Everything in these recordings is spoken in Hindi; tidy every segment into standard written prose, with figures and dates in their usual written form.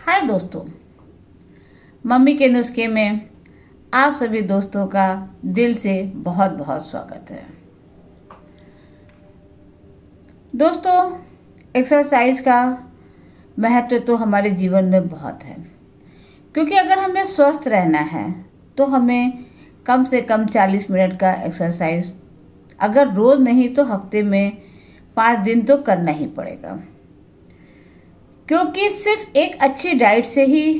हाय दोस्तों, मम्मी के नुस्खे में आप सभी दोस्तों का दिल से बहुत बहुत स्वागत है। दोस्तों, एक्सरसाइज का महत्व तो हमारे जीवन में बहुत है, क्योंकि अगर हमें स्वस्थ रहना है तो हमें कम से कम 40 मिनट का एक्सरसाइज, अगर रोज नहीं तो हफ्ते में 5 दिन तो करना ही पड़ेगा। क्योंकि सिर्फ एक अच्छी डाइट से ही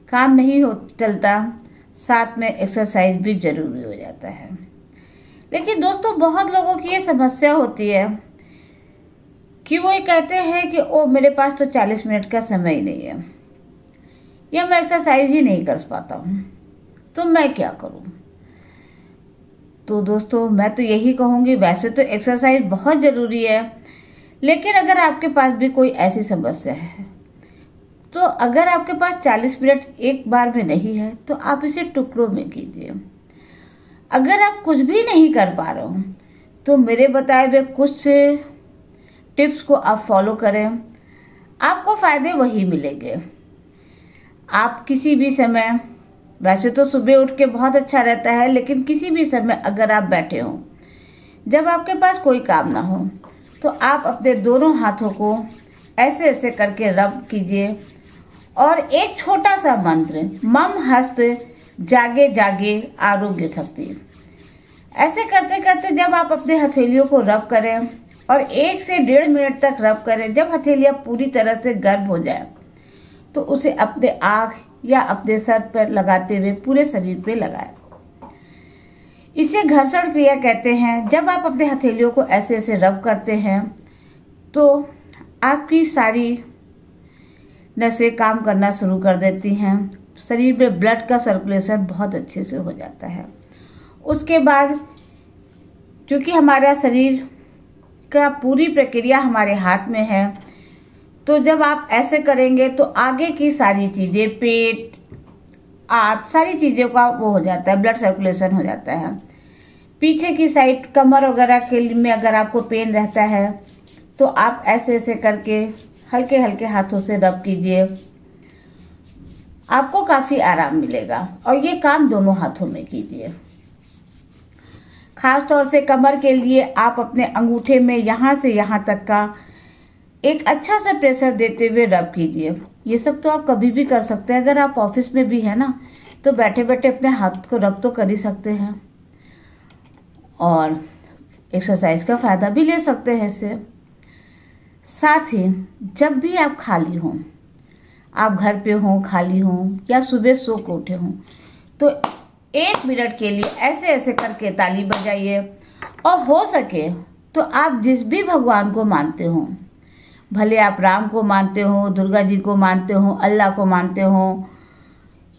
काम नहीं चलता, साथ में एक्सरसाइज भी जरूरी हो जाता है। लेकिन दोस्तों, बहुत लोगों की ये समस्या होती है कि वो ये कहते हैं कि ओ मेरे पास तो 40 मिनट का समय ही नहीं है, या मैं एक्सरसाइज ही नहीं कर पाता हूँ, तो मैं क्या करूँ। तो दोस्तों, मैं तो यही कहूँगी, वैसे तो एक्सरसाइज बहुत ज़रूरी है, लेकिन अगर आपके पास भी कोई ऐसी समस्या है, तो अगर आपके पास 40 मिनट एक बार में नहीं है तो आप इसे टुकड़ों में कीजिए। अगर आप कुछ भी नहीं कर पा रहे हो तो मेरे बताए हुए कुछ टिप्स को आप फॉलो करें, आपको फायदे वही मिलेंगे। आप किसी भी समय, वैसे तो सुबह उठ के बहुत अच्छा रहता है, लेकिन किसी भी समय अगर आप बैठे हो, जब आपके पास कोई काम ना हो, तो आप अपने दोनों हाथों को ऐसे ऐसे करके रब कीजिए और एक छोटा सा मंत्र, मम हस्त जागे जागे आरोग्य शक्ति, ऐसे करते करते जब आप अपने हथेलियों को रब करें और 1 से 1.5 मिनट तक रब करें, जब हथेलियां पूरी तरह से गर्म हो जाए तो उसे अपने आँख या अपने सर पर लगाते हुए पूरे शरीर पे लगाएं। इसे घर्षण क्रिया कहते हैं। जब आप अपने हथेलियों को ऐसे ऐसे रब करते हैं तो आपकी सारी नसें काम करना शुरू कर देती हैं, शरीर में ब्लड का सर्कुलेशन बहुत अच्छे से हो जाता है। उसके बाद क्योंकि हमारा शरीर का पूरी प्रक्रिया हमारे हाथ में है, तो जब आप ऐसे करेंगे तो आगे की सारी चीज़ें, पेट, आंत, सारी चीज़ों का वो हो जाता है, ब्लड सर्कुलेशन हो जाता है। पीछे की साइड, कमर वगैरह के में अगर आपको पेन रहता है तो आप ऐसे ऐसे करके हल्के हल्के हाथों से रब कीजिए, आपको काफ़ी आराम मिलेगा। और ये काम दोनों हाथों में कीजिए। खास तौर से कमर के लिए आप अपने अंगूठे में यहाँ से यहाँ तक का एक अच्छा सा प्रेशर देते हुए रब कीजिए। ये सब तो आप कभी भी कर सकते हैं। अगर आप ऑफिस में भी है ना, तो बैठे बैठे अपने हाथ को रब तो कर ही सकते हैं और एक्सरसाइज का फ़ायदा भी ले सकते हैं इससे। साथ ही जब भी आप खाली हों, आप घर पे हों, खाली हों, या सुबह सो के उठे हों, तो 1 मिनट के लिए ऐसे ऐसे करके ताली बजाइए। और हो सके तो आप जिस भी भगवान को मानते हो, भले आप राम को मानते हो, दुर्गा जी को मानते हो, अल्लाह को मानते हो,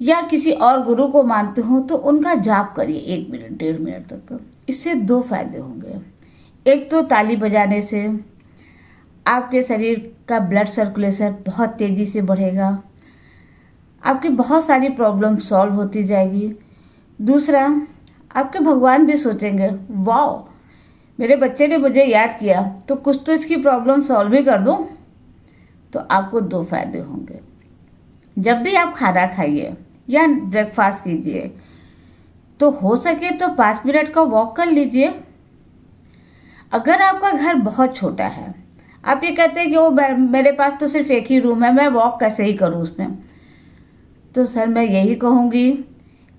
या किसी और गुरु को मानते हो, तो उनका जाप करिए 1 मिनट 1.5 मिनट तक। इससे 2 फायदे होंगे। एक तो ताली बजाने से आपके शरीर का ब्लड सर्कुलेशन बहुत तेज़ी से बढ़ेगा, आपकी बहुत सारी प्रॉब्लम सॉल्व होती जाएगी। दूसरा, आपके भगवान भी सोचेंगे, वाह, मेरे बच्चे ने मुझे याद किया, तो कुछ तो इसकी प्रॉब्लम सॉल्व ही कर दूं। तो आपको 2 फायदे होंगे। जब भी आप खाना खाइए या ब्रेकफास्ट कीजिए, तो हो सके तो 5 मिनट का वॉक कर लीजिए। अगर आपका घर बहुत छोटा है, आप ये कहते हैं कि वो मेरे पास तो सिर्फ एक ही रूम है, मैं वॉक कैसे ही करूँ उसमें, तो सर मैं यही कहूँगी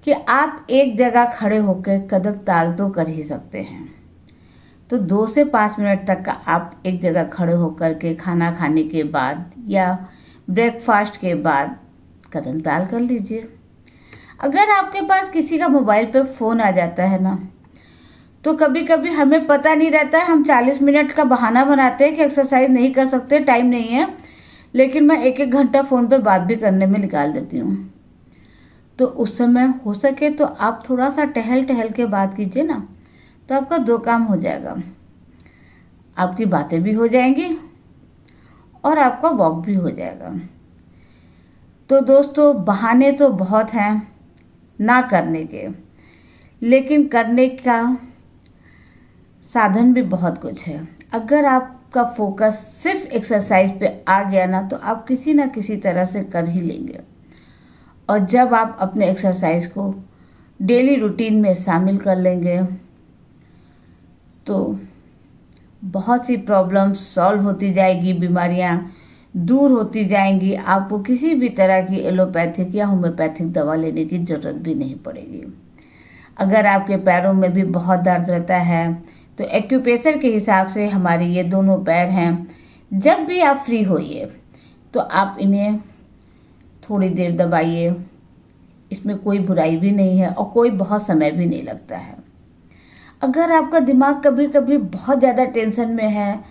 कि आप एक जगह खड़े होकर कदम ताल तो कर ही सकते हैं। तो 2 से 5 मिनट तक का आप एक जगह खड़े होकर के खाना खाने के बाद या ब्रेकफास्ट के बाद कदम ताल कर लीजिए। अगर आपके पास किसी का मोबाइल पे फ़ोन आ जाता है ना, तो कभी कभी हमें पता नहीं रहता है, हम 40 मिनट का बहाना बनाते हैं कि एक्सरसाइज नहीं कर सकते, टाइम नहीं है, लेकिन मैं 1-1 घंटा फ़ोन पे बात भी करने में निकाल देती हूँ। तो उस समय हो सके तो आप थोड़ा सा टहल टहल के बात कीजिए ना, तो आपका 2 काम हो जाएगा, आपकी बातें भी हो जाएंगी और आपका वॉक भी हो जाएगा। तो दोस्तों, बहाने तो बहुत हैं ना करने के, लेकिन करने का साधन भी बहुत कुछ है। अगर आप आपका फोकस सिर्फ एक्सरसाइज पे आ गया ना, तो आप किसी ना किसी तरह से कर ही लेंगे। और जब आप अपने एक्सरसाइज को डेली रूटीन में शामिल कर लेंगे तो बहुत सी प्रॉब्लम्स सॉल्व होती जाएगी, बीमारियां दूर होती जाएंगी। आपको किसी भी तरह की एलोपैथिक या होम्योपैथिक दवा लेने की ज़रूरत भी नहीं पड़ेगी। अगर आपके पैरों में भी बहुत दर्द रहता है तो एक्यूप्रेशर के हिसाब से हमारे ये दोनों पैर हैं, जब भी आप फ्री होइए तो आप इन्हें थोड़ी देर दबाइए। इसमें कोई बुराई भी नहीं है और कोई बहुत समय भी नहीं लगता है। अगर आपका दिमाग कभी कभी बहुत ज़्यादा टेंशन में है,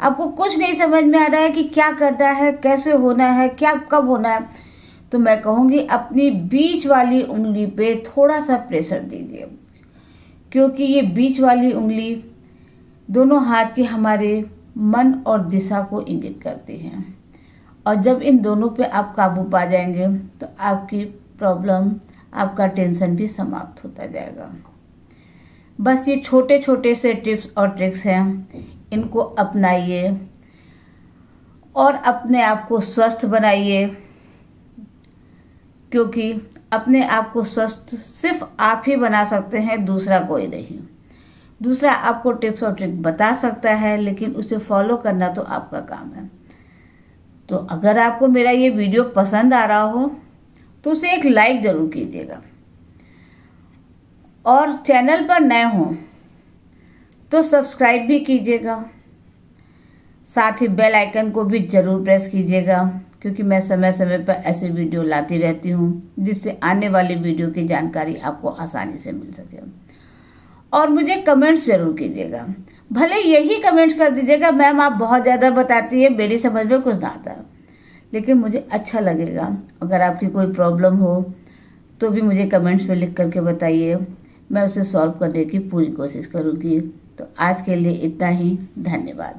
आपको कुछ नहीं समझ में आ रहा है कि क्या करना है, कैसे होना है, क्या कब होना है, तो मैं कहूँगी अपनी बीच वाली उंगली पे थोड़ा सा प्रेशर दीजिए, क्योंकि ये बीच वाली उंगली दोनों हाथ की हमारे मन और दिशा को इंगित करती हैं। और जब इन दोनों पे आप काबू पा जाएंगे तो आपकी प्रॉब्लम, आपका टेंशन भी समाप्त होता जाएगा। बस ये छोटे छोटे से टिप्स और ट्रिक्स हैं, इनको अपनाइए और अपने आप को स्वस्थ बनाइए, क्योंकि अपने आप को स्वस्थ सिर्फ आप ही बना सकते हैं, दूसरा कोई नहीं। दूसरा आपको टिप्स और ट्रिक बता सकता है, लेकिन उसे फॉलो करना तो आपका काम है। तो अगर आपको मेरा ये वीडियो पसंद आ रहा हो तो उसे एक लाइक जरूर कीजिएगा, और चैनल पर नए हों तो सब्सक्राइब भी कीजिएगा। साथ ही बेल आइकन को भी जरूर प्रेस कीजिएगा, क्योंकि मैं समय समय पर ऐसे वीडियो लाती रहती हूँ जिससे आने वाले वीडियो की जानकारी आपको आसानी से मिल सके। और मुझे कमेंट्स जरूर कीजिएगा, भले यही कमेंट कर दीजिएगा मैम आप बहुत ज़्यादा बताती है, मेरी समझ में कुछ ना आता, लेकिन मुझे अच्छा लगेगा। अगर आपकी कोई प्रॉब्लम हो तो भी मुझे कमेंट्स में लिख करके बताइए, मैं उसे सॉल्व करने की पूरी कोशिश करूँगी। तो आज के लिए इतना ही, धन्यवाद।